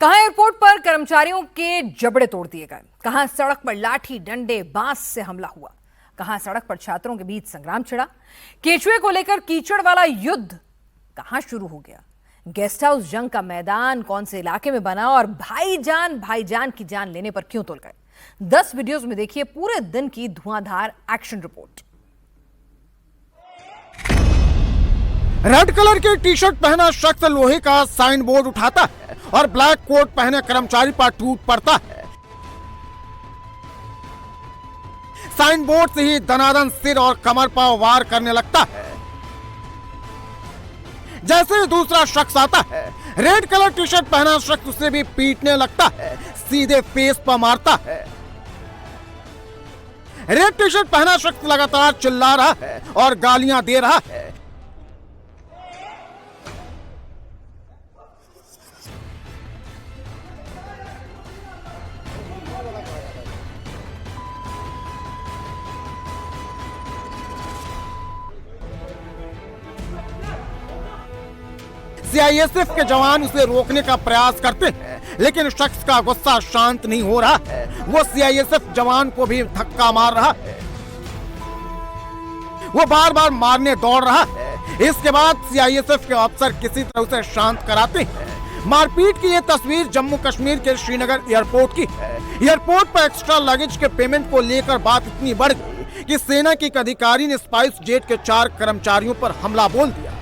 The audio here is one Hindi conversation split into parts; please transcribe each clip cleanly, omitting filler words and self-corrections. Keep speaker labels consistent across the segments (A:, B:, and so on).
A: कहां एयरपोर्ट पर कर्मचारियों के जबड़े तोड़ दिए गए, कहां सड़क पर लाठी डंडे बांस से हमला हुआ, कहां सड़क पर छात्रों के बीच संग्राम छिड़ा, केचुए को लेकर कीचड़ वाला युद्ध कहां शुरू हो गया, गेस्ट हाउस जंग का मैदान कौन से इलाके में बना और भाईजान की जान लेने पर क्यों तुल गए। 10 वीडियोस में देखिए पूरे दिन की धुआंधार एक्शन रिपोर्ट।
B: रेड कलर की टी शर्ट पहना शख्स लोहे का साइन बोर्ड उठाता है और ब्लैक कोट पहने कर्मचारी पर टूट पड़ता है। साइन बोर्ड से ही दनादन सिर और कमर पर वार करने लगता है। जैसे ही दूसरा शख्स आता है, रेड कलर टी शर्ट पहना शख्स उसे भी पीटने लगता है, सीधे फेस पर मारता है। रेड टी शर्ट पहना शख्स लगातार चिल्ला रहा है और गालियां दे रहा है। सीआईएसएफ के जवान उसे रोकने का प्रयास करते हैं, लेकिन शख्स का गुस्सा शांत नहीं हो रहा है। वो सीआईएसएफ जवान को भी धक्का मार रहा है, वो बार बार मारने दौड़ रहा है। इसके बाद सीआईएसएफ के अफसर किसी तरह उसे शांत कराते हैं। मारपीट की ये तस्वीर जम्मू कश्मीर के श्रीनगर एयरपोर्ट की है। एयरपोर्ट पर एक्स्ट्रा लगेज के पेमेंट को लेकर बात इतनी बढ़ गई कि सेना के एक अधिकारी ने स्पाइस जेट के 4 कर्मचारियों पर हमला बोल दिया।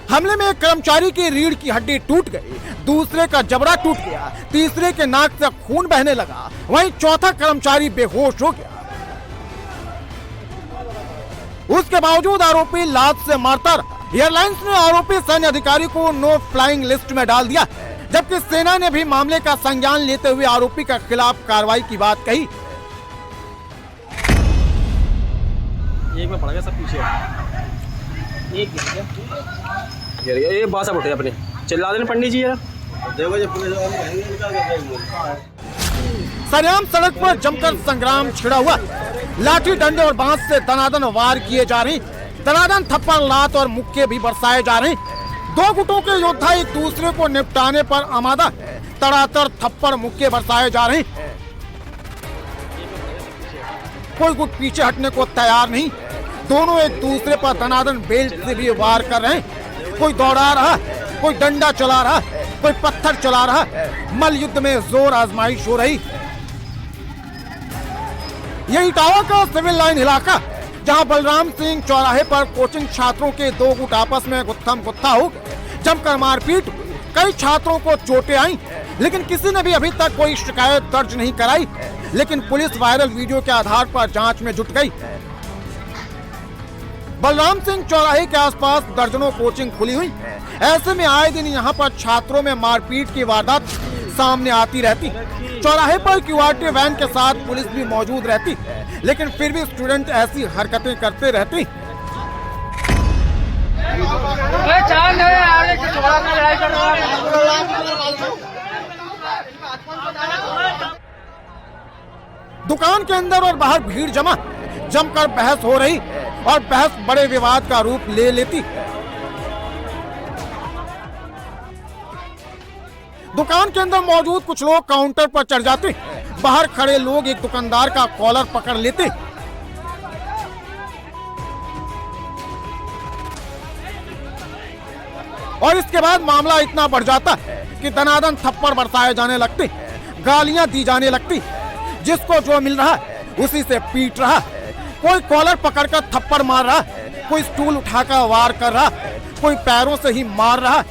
B: हमले में एक कर्मचारी की रीढ़ की हड्डी टूट गई, दूसरे का जबड़ा टूट गया, तीसरे के नाक से खून बहने लगा, वहीं चौथा कर्मचारी बेहोश हो गया। उसके बावजूद आरोपी लात से मारता रहा। एयरलाइंस ने आरोपी सैन्य अधिकारी को नो फ्लाइंग लिस्ट में डाल दिया, जबकि सेना ने भी मामले का संज्ञान लेते हुए आरोपी के खिलाफ कार्रवाई की बात कही।
C: एक में पड़ गया सब पीछे, ये बात सब उठे अपने चिल्ला देने पंडित जी यार।
B: सरेआम सड़क पर जमकर संग्राम छिड़ा हुआ, लाठी डंडे और बांस से दनादन वार किए जा रहे, दनादन थप्पड़ लात और मुक्के भी बरसाए जा रहे। दो गुटों के योद्धा एक दूसरे को निपटाने पर आमादा है, तड़ातड़ थप्पड़ मुक्के बरसाए जा रहे। कोई गुट पीछे हटने को तैयार नहीं, दोनों एक दूसरे पर दनादन बेल्ट से भी वार कर रहे हैं। कोई दौड़ा रहा है, कोई डंडा चला रहा है, कोई पत्थर चला रहा है। मल युद्ध में जोर आजमाइश हो रही। यह इटावा का सिविल लाइन इलाका है, जहां बलराम सिंह चौराहे पर कोचिंग छात्रों के दो गुट आपस में गुत्थम गुत्था हो गए। जमकर मारपीट हुई, कई छात्रों को चोटें आई, लेकिन किसी ने भी अभी तक कोई शिकायत दर्ज नहीं कराई। लेकिन पुलिस वायरल वीडियो के आधार पर जांच में जुट गई है। बलराम सिंह चौराहे के आसपास दर्जनों कोचिंग खुली हुई है। ऐसे में आए दिन यहाँ पर छात्रों में मारपीट की वारदात सामने आती रहती। चौराहे पर क्यूआरटी वैन के साथ पुलिस भी मौजूद रहती है, लेकिन फिर भी स्टूडेंट ऐसी हरकतें करते रहते। दुकान के अंदर और बाहर भीड़ जमा, जमकर बहस हो रही और बहस बड़े विवाद का रूप ले लेती है। दुकान के अंदर मौजूद कुछ लोग काउंटर पर चढ़ जाते, बाहर खड़े लोग एक दुकानदार का कॉलर पकड़ लेते। और इसके बाद मामला इतना बढ़ जाता है कि दनादन थप्पड़ बरसाए जाने लगते हैं, गालियां दी जाने लगती है। जिसको जो मिल रहा है उसी से पीट रहा है। कोई कॉलर पकड़कर थप्पड़ मार रहा है, कोई स्टूल उठाकर वार कर रहा है, कोई पैरों से ही मार रहा है।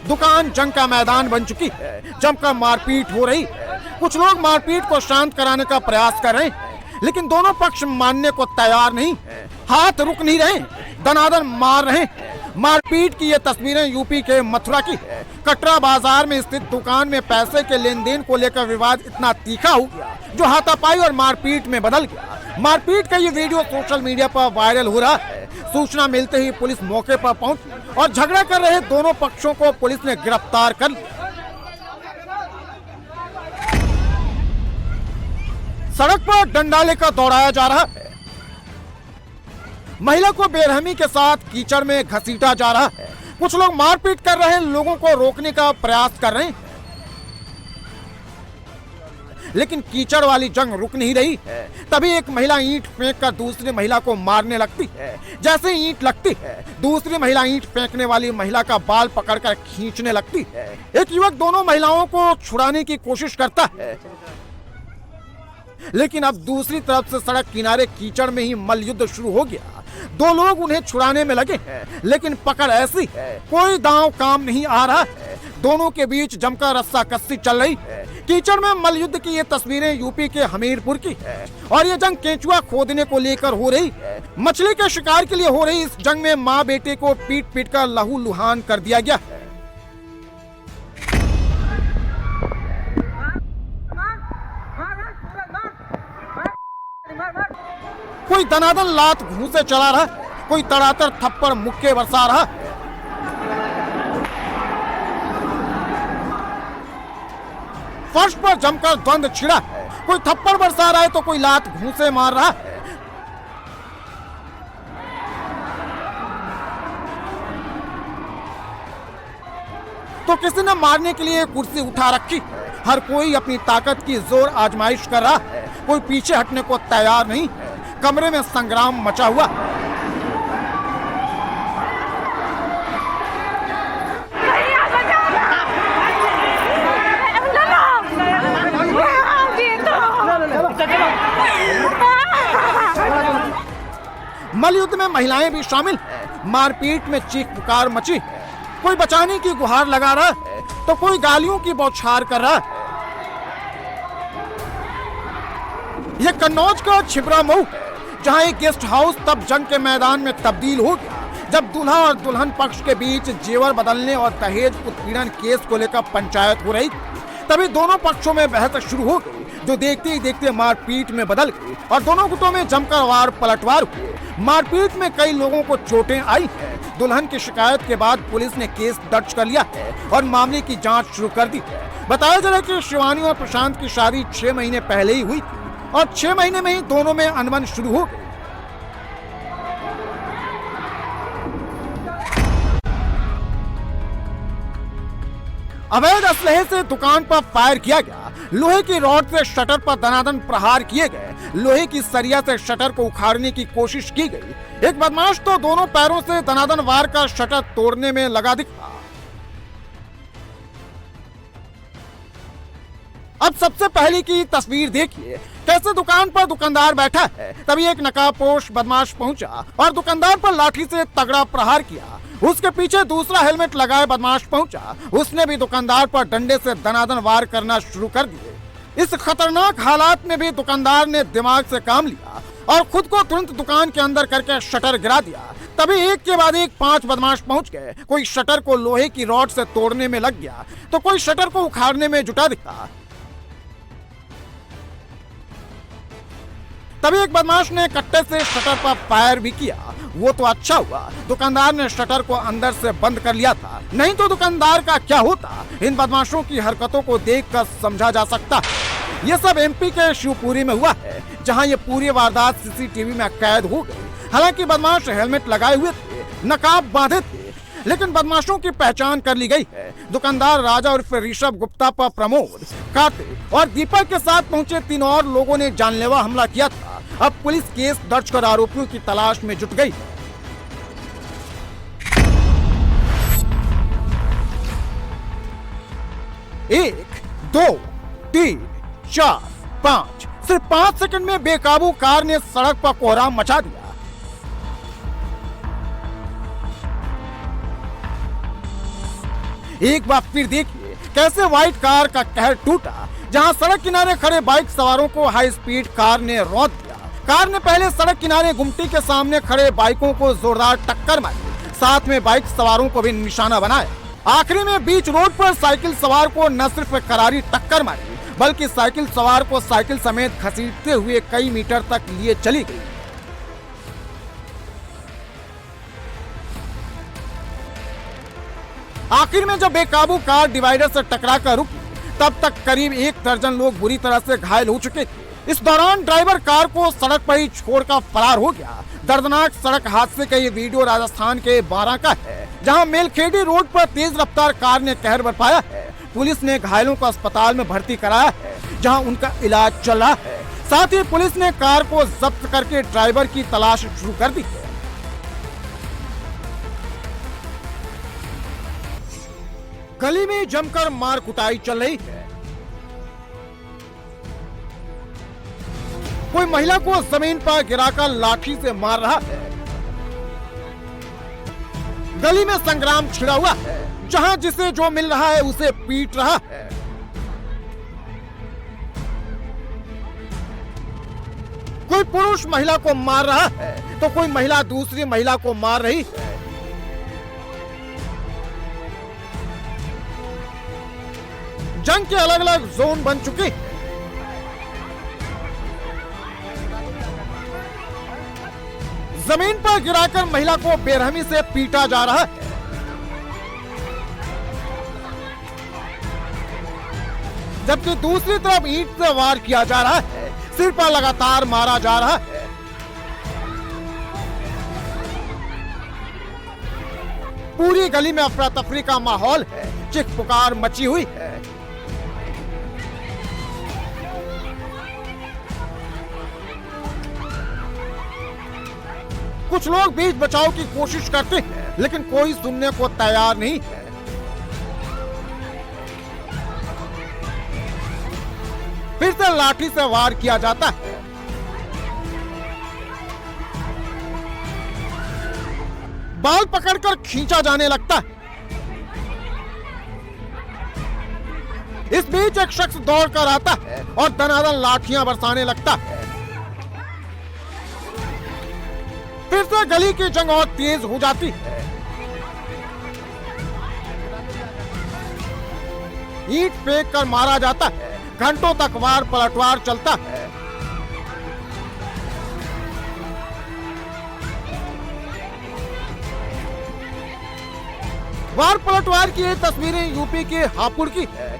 B: दुकान जंग का मैदान बन चुकी है, जमकर मारपीट हो रही है। कुछ लोग मारपीट को शांत कराने का प्रयास कर रहे हैं, लेकिन दोनों पक्ष मानने को तैयार नहीं। हाथ रुक नहीं रहे, दनादन मार रहे हैं। मारपीट की ये तस्वीरें यूपी के मथुरा की है। कटरा बाजार में स्थित दुकान में पैसे के लेन देन को लेकर विवाद इतना तीखा हो गया जो हाथापाई और मारपीट में बदल गया। मारपीट का ये वीडियो सोशल मीडिया पर वायरल हो रहा है। सूचना मिलते ही पुलिस मौके पर पहुंची और झगड़ा कर रहे दोनों पक्षों को पुलिस ने गिरफ्तार कर लिया। सड़क पर डंडा लेकर दौड़ाया जा रहा है, महिला को बेरहमी के साथ कीचड़ में घसीटा जा रहा है। कुछ लोग मारपीट कर रहे लोगों को रोकने का प्रयास कर रहे हैं, लेकिन कीचड़ वाली जंग रुक नहीं रही है। तभी एक महिला ईंट फेंक कर दूसरी महिला को मारने लगती है। जैसे ईंट लगती है, दूसरी महिला ईंट फेंकने वाली महिला का बाल पकड़कर खींचने लगती है। एक युवक दोनों महिलाओं को छुड़ाने की कोशिश करता है, लेकिन अब दूसरी तरफ से सड़क किनारे कीचड़ में ही मल्लयुद्ध शुरू हो गया। दो लोग उन्हें छुड़ाने में लगे हैं, लेकिन पकड़ ऐसी है, कोई दांव काम नहीं आ रहा है। दोनों के बीच जमकर रस्सा कस्सी चल रही है। कीचड़ में मल्लयुद्ध की ये तस्वीरें यूपी के हमीरपुर की है और ये जंग केंचुआ खोदने को लेकर हो रही है। मछली के शिकार के लिए हो रही इस जंग में माँ बेटे को पीट पीट कर लहूलुहान कर दिया गया है। कोई दनादन लात घूंसे चला रहा, कोई तड़ातर थप्पड़ मुक्के बरसा रहा। फर्श पर जमकर द्वंद छिड़ा है, कोई थप्पड़ बरसा रहा है तो कोई लात घूंसे मार रहा है। तो किसी ने मारने के लिए कुर्सी उठा रखी है। हर कोई अपनी ताकत की जोर आजमाइश कर रहा है, कोई पीछे हटने को तैयार नहीं है। कमरे में संग्राम मचा हुआ है। मल्लयुद्ध में महिलाएं भी शामिल हैं। मारपीट में चीख पुकार मची है। कोई बचाने की गुहार लगा रहा है तो कोई गालियों की बौछार कर रहा है। यह कन्नौज का छिबरा मऊ है, जहां एक गेस्ट हाउस तब जंग के मैदान में तब्दील हो गया जब दूल्हा और दुल्हन पक्ष के बीच जेवर बदलने और दहेज उत्पीड़न केस को लेकर पंचायत हो रही थी। तभी दोनों पक्षों में बहस शुरू हो गई, जो देखते ही देखते मारपीट में बदल गई और दोनों गुटों में जमकर वार पलटवार हुए। मारपीट में कई लोगों को चोटें आई हैं। दुल्हन की शिकायत के बाद पुलिस ने केस दर्ज कर लिया है और मामले की जांच शुरू कर दी है। बताया जा रहा है कि शिवानी और प्रशांत की शादी 6 महीने पहले ही हुई थी और 6 महीने में ही दोनों में अनबन शुरू हो गई। अवैध असलहे से दुकान पर फायर किया गया। लोहे की रॉड से शटर पर दनादन प्रहार किए गए। लोहे की सरिया से शटर को उखाड़ने की कोशिश की गई। एक बदमाश तो दोनों पैरों से दनादन वार कर शटर तोड़ने में लगा दिखा। अब सबसे पहले की तस्वीर देखिए, कैसे दुकान पर दुकानदार बैठा है। तभी एक नकाबपोश बदमाश पहुंचा और दुकानदार पर लाठी से तगड़ा प्रहार किया। उसके पीछे दूसरा हेलमेट लगाए बदमाश पहुंचा। उसने भी दुकानदार पर डंडे से दनादन वार करना शुरू कर दिए। इस खतरनाक हालात में भी दुकानदार ने दिमाग से काम लिया और खुद को तुरंत दुकान के अंदर करके शटर गिरा दिया। तभी एक के बाद एक 5 बदमाश पहुंच गए। कोई शटर को लोहे की रॉड से तोड़ने में लग गया तो कोई शटर को उखाड़ने में जुटा दिखा। तभी एक बदमाश ने कट्टे से शटर पर फायर भी किया। वो तो अच्छा हुआ दुकानदार ने शटर को अंदर से बंद कर लिया था, नहीं तो दुकानदार का क्या होता। इन बदमाशों की हरकतों को देखकर समझा जा सकता है। ये सब एमपी के शिवपुरी में हुआ है, जहां ये पूरी वारदात सीसीटीवी में कैद हो गई। हालांकि बदमाश हेलमेट लगाए हुए थे, नकाब बांधे थे, लेकिन बदमाशों की पहचान कर ली गई है। दुकानदार राजा उर्फ ऋषभ गुप्ता पर प्रमोद, कार्तिक और दीपक के साथ पहुंचे 3 और लोगों ने जानलेवा हमला किया था। अब पुलिस केस दर्ज कर आरोपियों की तलाश में जुट गई। 1, 2, 3, 4, 5 सिर्फ 5 सेकंड में बेकाबू कार ने सड़क पर कोहराम मचा दिया। एक बार फिर देखिए कैसे व्हाइट कार का कहर टूटा, जहां सड़क किनारे खड़े बाइक सवारों को हाई स्पीड कार ने रौंद दिया। कार ने पहले सड़क किनारे गुमटी के सामने खड़े बाइकों को जोरदार टक्कर मारी, साथ में बाइक सवारों को भी निशाना बनाया। आखिरी में बीच रोड पर साइकिल सवार को न सिर्फ करारी टक्कर मारी, बल्कि साइकिल सवार को साइकिल समेत घसीटते हुए कई मीटर तक लिए चली गई। आखिर में जब बेकाबू कार डिवाइडर से टकराकर रुकी, तब तक करीब 1 दर्जन लोग बुरी तरह से घायल हो चुके थे। इस दौरान ड्राइवर कार को सड़क पर ही छोड़कर फरार हो गया। दर्दनाक सड़क हादसे का ये वीडियो राजस्थान के बारां का है, जहां मेलखेड़ी रोड पर तेज रफ्तार कार ने कहर बरपाया है। पुलिस ने घायलों को अस्पताल में भर्ती कराया है, जहां उनका इलाज चल रहा है। साथ ही पुलिस ने कार को जब्त करके ड्राइवर की तलाश शुरू कर दी है। गली में जमकर मार कुटाई चल रही है। कोई महिला को जमीन पर गिराकर लाठी से मार रहा है। गली में संग्राम छिड़ा हुआ है, जहां जिसे जो मिल रहा है उसे पीट रहा है। कोई पुरुष महिला को मार रहा है तो कोई महिला दूसरी महिला को मार रही है। जंग के अलग अलग जोन बन चुके हैं। जमीन पर गिराकर महिला को बेरहमी से पीटा जा रहा है। जबकि दूसरी तरफ ईंट से वार किया जा रहा है। सिर पर लगातार मारा जा रहा है। पूरी गली में अफरा तफरी का माहौल है। चीख पुकार मची हुई है। कुछ लोग बीच बचाव की कोशिश करते हैं, लेकिन कोई सुनने को तैयार नहीं है। फिर से लाठी से वार किया जाता है। बाल पकड़कर खींचा जाने लगता है। इस बीच एक शख्स दौड़कर आता है और दनादन लाठियां बरसाने लगता है। फिर से गली की जंग और तेज हो जाती है। ईंट फेंक कर मारा जाता है। घंटों तक वार पलटवार चलता है। वार पलटवार की ये तस्वीरें यूपी के हापुड़ की है।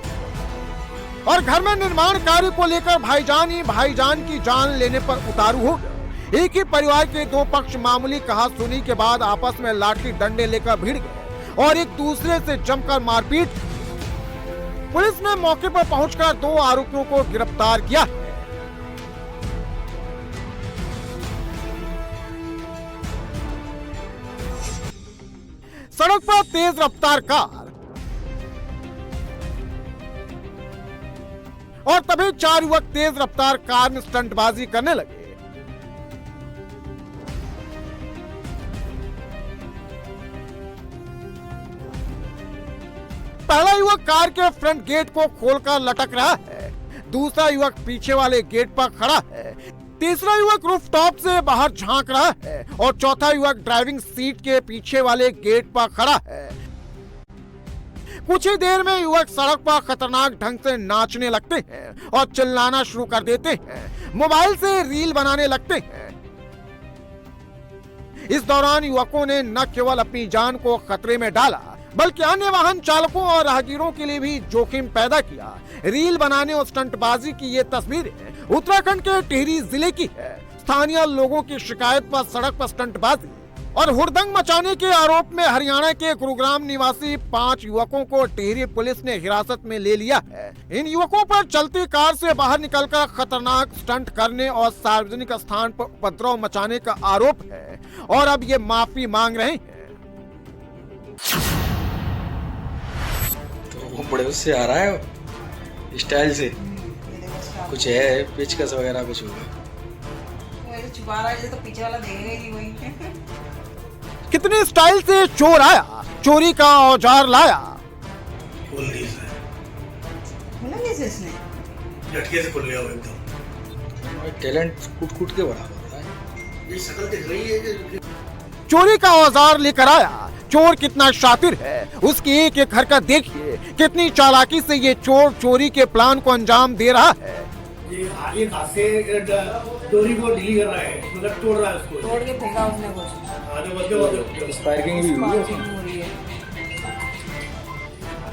B: और घर में निर्माण कार्य को लेकर भाईजान ही भाईजान की जान लेने पर उतारू हो गए। एक ही परिवार के दो पक्ष मामूली कहासुनी के बाद आपस में लाठी डंडे लेकर भिड़ गए और एक दूसरे से जमकर मारपीट। पुलिस ने मौके पर पहुंचकर 2 आरोपियों को गिरफ्तार किया। सड़क पर तेज रफ्तार कार और तभी 4 युवक तेज रफ्तार कार में स्टंटबाजी करने लगे। पहला युवक कार के फ्रंट गेट को खोलकर लटक रहा है। दूसरा युवक पीछे वाले गेट पर खड़ा है। तीसरा युवक रूफटॉप से बाहर झांक रहा है और चौथा युवक ड्राइविंग सीट के पीछे वाले गेट पर खड़ा है। कुछ ही देर में युवक सड़क पर खतरनाक ढंग से नाचने लगते हैं और चिल्लाना शुरू कर देते हैं। मोबाइल से रील बनाने लगते हैं। इस दौरान युवकों ने न केवल अपनी जान को खतरे में डाला, बल्कि अन्य वाहन चालकों और राहगीरों के लिए भी जोखिम पैदा किया। रील बनाने और स्टंटबाजी की ये तस्वीरें उत्तराखंड के टिहरी जिले की है। स्थानीय लोगों की शिकायत पर सड़क पर स्टंटबाजी और हुड़दंग मचाने के आरोप में हरियाणा के गुरुग्राम निवासी 5 युवकों को टिहरी पुलिस ने हिरासत में ले लिया है। इन युवकों पर चलती कार से बाहर निकलकर खतरनाक स्टंट करने और सार्वजनिक स्थान पर उपद्रव मचाने का आरोप है और अब ये माफी मांग रहे हैं।
D: वो बड़े उससे आ रहा है स्टाइल से, कुछ है पेचकस वगैरह कुछ होगा।
E: छुपा रहा है तो पीछे वाला देखेगा ही वही।
B: कितने स्टाइल से चोर आया, चोरी का औजार लाया।
F: खोल दी इसने,
E: खोला कैसे इसने?
F: झटके से खुल गया वो एकदम।
D: टैलेंट कूट कूट के बड़ा होता है।
F: ये शक्ल दिख रही है कि
B: चोरी का औजार लेकर आया। चोर कितना शातिर है, उसकी एक एक हरकत देखिए। कितनी चालाकी से ये चोर चोरी के प्लान को अंजाम दे रहा है।
F: ये आगे हाथ से डोरी को ढीली कर रहा है, मतलब तोड़ रहा है उसको।
E: तोड़ के फेंका उसने कुछ।
F: आगे बढ़ते
D: स्पार्किंग भी हुई है।
E: स्पार्किंग हो रही है।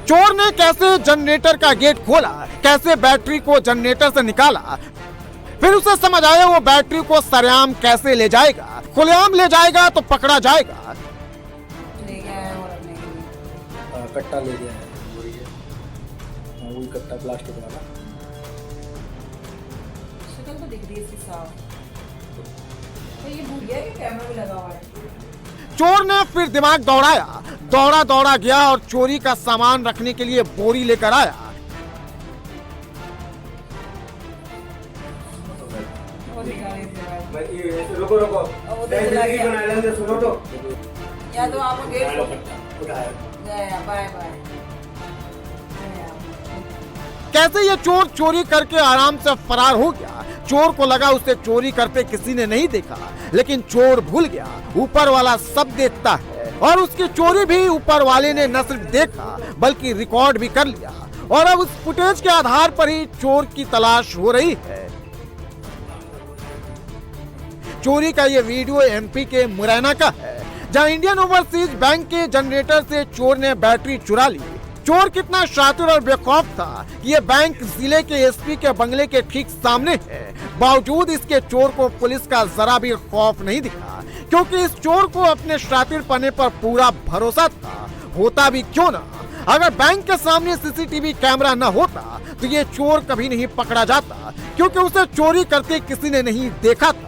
B: चोर ने कैसे जनरेटर का गेट खोला, कैसे बैटरी को जनरेटर से निकाला, फिर उसे समझ आया वो बैटरी को सरेआम कैसे ले जाएगा। खुलेआम ले जाएगा तो पकड़ा जाएगा।
E: ले गया है और अपने
D: कट्टा ले गया है बोरी है, हाँ, वही कट्टा प्लास्टिक वाला।
E: शक्ल तो दिख रही है इसकी साफ। तो ये भूल गया कि कैमरा भी लगा हुआ है।
B: चोर ने फिर दिमाग दौड़ाया, दौड़ा दौड़ा गया और चोरी का सामान रखने के लिए बोरी लेकर आया।
E: और निकाले थे भाई।
F: रुको रुको,
E: अब वो तो चला गया।
F: बना लेंगे, सुनो तो।
E: या तो आपको गेट
F: उठाया।
E: गया, बाय बाय।
B: कैसे ये चोर चोरी करके आराम से फरार हो गया। चोर को लगा उसे चोरी करते किसी ने नहीं देखा, लेकिन चोर भूल गया ऊपर वाला सब देखता है और उसकी चोरी भी ऊपर वाले ने न सिर्फ देखा बल्कि रिकॉर्ड भी कर लिया और अब उस फुटेज के आधार पर ही चोर की तलाश हो रही है। चोरी का ये वीडियो एमपी के मुरैना का है, जहां इंडियन ओवरसीज बैंक के जनरेटर से चोर ने बैटरी चुरा ली। चोर कितना शातिर और बेखौफ था कि ये बैंक जिले के एसपी के बंगले के ठीक सामने है। बावजूद इसके चोर को पुलिस का जरा भी खौफ नहीं दिखा, क्योंकि इस चोर को अपने शातिर पने पर पूरा भरोसा था। होता भी क्यों ना, अगर बैंक के सामने सीसीटीवी कैमरा न होता तो ये चोर कभी नहीं पकड़ा जाता, क्योंकि उसे चोरी करते किसी ने नहीं देखा था।